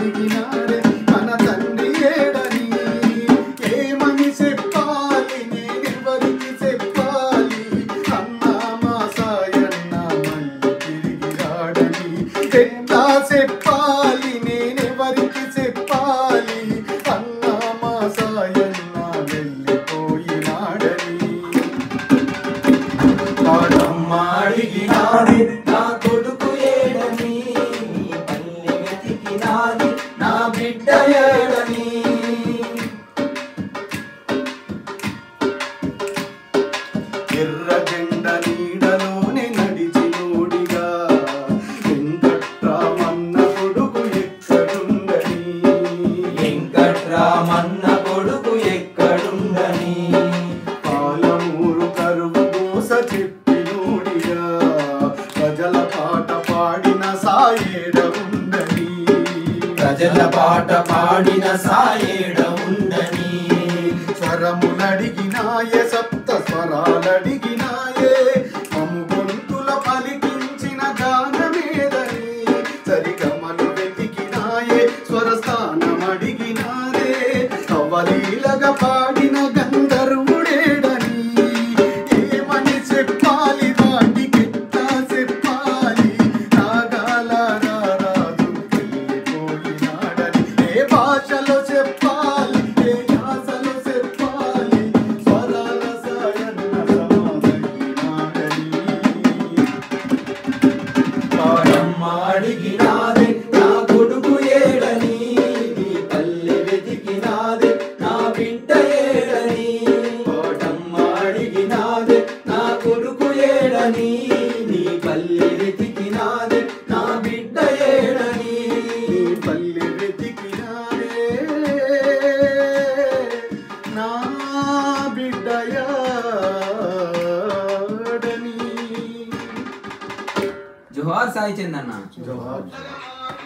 అడిగినారే మన తండ్రి ఏడని ఏమని చెప్పాలి నేనెవరికి చెప్పాలి అన్నా మా సాయన్న మళ్ళీ తిరిగి రాడని ఎట్లా చెప్పాలి నేనెవరికి చెప్పాలి అన్నా మా సాయన్న వెళ్ళిపోయినాడని పాడమ్మ అడిగినాది నా కొడుకు ఏడని పల్లె వెతికినాది నా బిడ్డ ఏడని ఎర్ర జెండ నీడలోనే నడిచినోడిగా వెంకట్రామన్న కొడుకు ఎక్కడుండని వెంకట్రామన్న కొడుకు ఎక్కడుండని పాలమూరు కరువు గోస చెప్పినోడిగా ప్రజల పాట పాడిన సాయేడ ఉండని ప్రజల పాట పాడిన సాయేడ ఉండని స్వరములడిగినాయే సప్త స్వరాలడిగినాయే మము గొంతుల పలికించిన గానమేదని సరిగమలు వెతికినాయే స్వరస్థానమడిగినారే అవలీలగా పాడిన గంధర్వుడేడని ఏమని చెప్పాలి వాటికెట్టా చెప్పాలి నాగాల రారాజు వెళ్ళిపోయినాడని ఏ భాషలో చెప్పాలి ఏ యాసలో చెప్పాలి స్వరాల సాయన్న సమాధైనాడని పాడమ్మ అడిగినాది నా కొడుకు ఏడని నీ పల్లె వెతికినాది నా బిడ్డ ఏడని పాడమ్మ అడిగినాది నా కొడుకు ఏడని నీ పల్లె వెతికినాది నా బిడ్డ ఏడని నీ పల్లె వెతికినాడే నా బిడ్డయాడని జోహార్ సాయి చందన్న జోహార్